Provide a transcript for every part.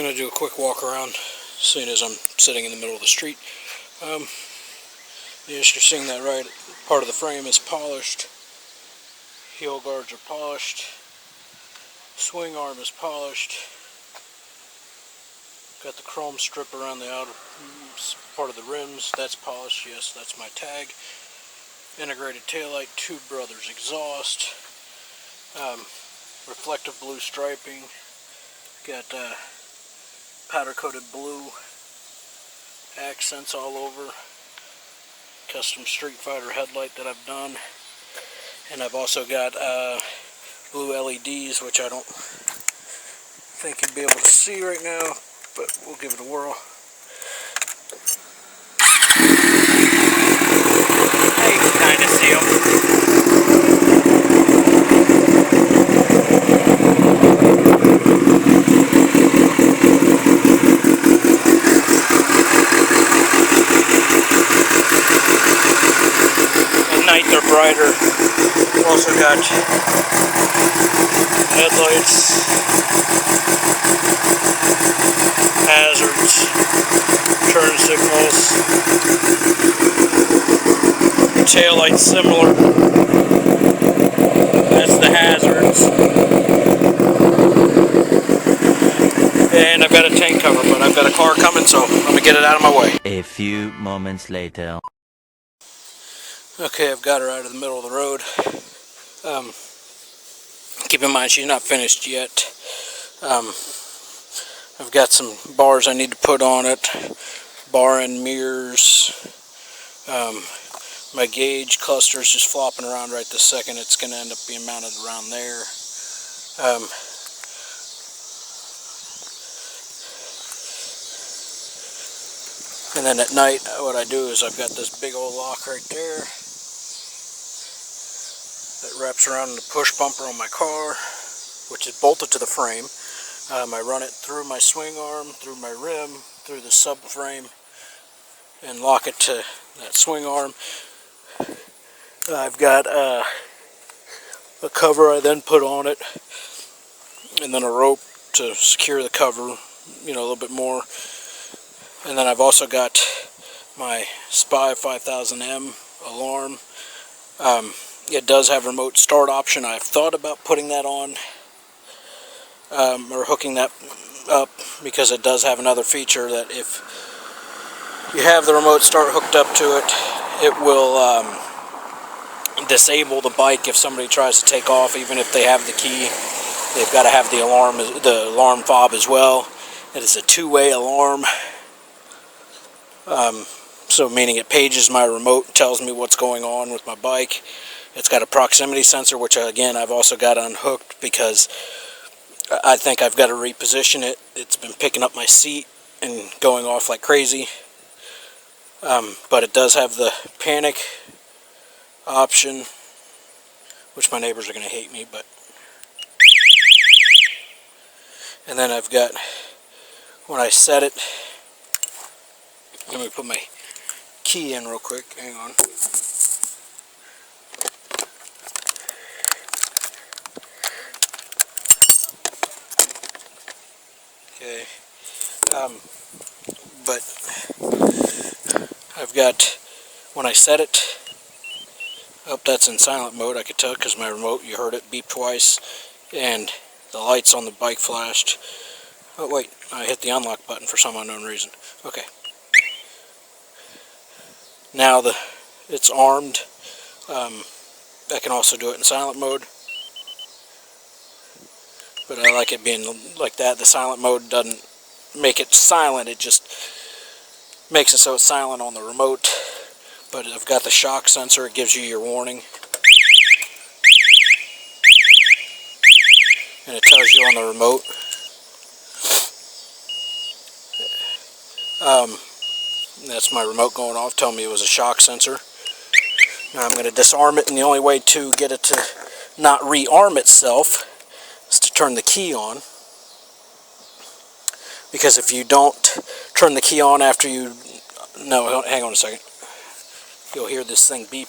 gonna do a quick walk around, seeing as I'm sitting in the middle of the street. You're seeing that right part of the frame is polished. Heel guards are polished. Swing arm is polished. Got the chrome strip around the outer part of the rims. That's polished. Yes, that's my tag. Integrated taillight, Two Brothers exhaust. Reflective blue striping. Got powder coated blue accents all over. Custom Street Fighter headlight that I've done. And I've also got blue LEDs, which I don't think you'd be able to see right now, but we'll give it a whirl. Hey, you can kind of see them. At night they're brighter. Also got headlights, hazards, turn signals, tail lights similar. That's the hazards. And I've got a tank cover, but I've got a car coming, so let me get it out of my way. A few moments later. Okay, I've got her out of the middle of the road. Keep in mind she's not finished yet. I've got some bars I need to put on it. Bar and mirrors. My gauge cluster is just flopping around right this second. It's going to end up being mounted around there. And then at night, what I do is I've got this big old lock right there that wraps around the push bumper on my car, which is bolted to the frame. I run it through my swing arm, through my rim, through the subframe, and lock it to that swing arm. I've got a cover I then put on it, and then a rope to secure the cover, you know, a little bit more. And then I've also got my Spy 5000M alarm. It does have a remote start option. I've thought about putting that on, or hooking that up, because it does have another feature that if you have the remote start hooked up to it, it will disable the bike if somebody tries to take off. Even if they have the key, they've got to have the alarm fob as well. It is a two-way alarm. So meaning it pages my remote, tells me what's going on with my bike. It's got a proximity sensor, which again I've also got unhooked because I think I've got to reposition it. It's been picking up my seat and going off like crazy. But it does have the panic option, which my neighbors are going to hate me, but. And then I've got, when I set it, let me put my key in real quick, hang on. Okay, but I've got, when I set it, oh, that's in silent mode, I could tell because my remote, you heard it beep twice, and the lights on the bike flashed. Oh wait, I hit the unlock button for some unknown reason. Okay. Now it's armed. I can also do it in silent mode, but I like it being like that. The silent mode doesn't make it silent, it just makes it so it's silent on the remote. But I've got the shock sensor, it gives you your warning, and it tells you on the remote. That's my remote going off, telling me it was a shock sensor. Now I'm going to disarm it, and the only way to get it to not rearm itself is to turn the key on. Because if you don't turn the key on after you... No, hang on a second. You'll hear this thing beep.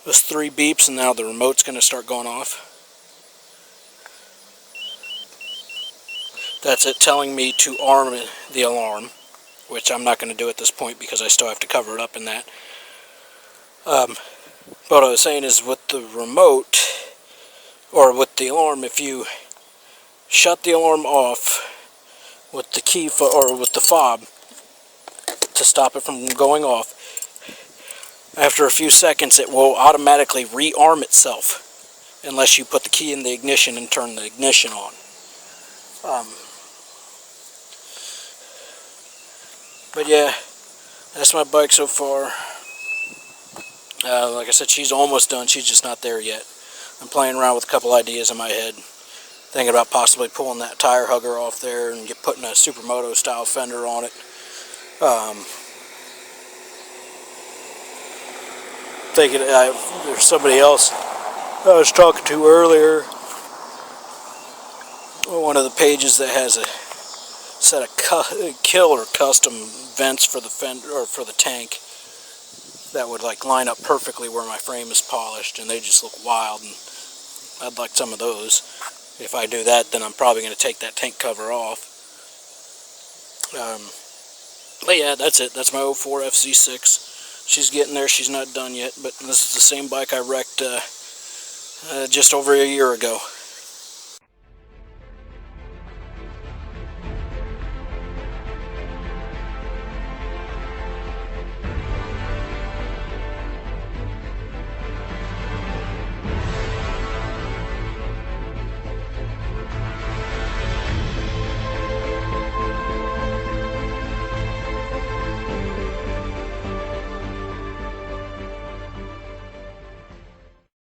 Those 3 beeps, and now the remote's going to start going off. That's it telling me to arm the alarm, which I'm not going to do at this point because I still have to cover it up in that. What I was saying is with the remote, or with the alarm, if you shut the alarm off with the key or with the fob to stop it from going off, after a few seconds it will automatically rearm itself unless you put the key in the ignition and turn the ignition on. But yeah, that's my bike so far. Like I said, she's almost done. She's just not there yet. I'm playing around with a couple ideas in my head. Thinking about possibly pulling that tire hugger off there and putting a Supermoto style fender on it. Thinking there's somebody else I was talking to earlier. One of the pages that has a set of killer custom vents for the fender or for the tank that would like line up perfectly where my frame is polished, and they just look wild, and I'd like some of those. If I do that, then I'm probably going to take that tank cover off. But yeah, that's it. That's my 04 FC6. She's getting there. She's not done yet, but this is the same bike I wrecked just over a year ago.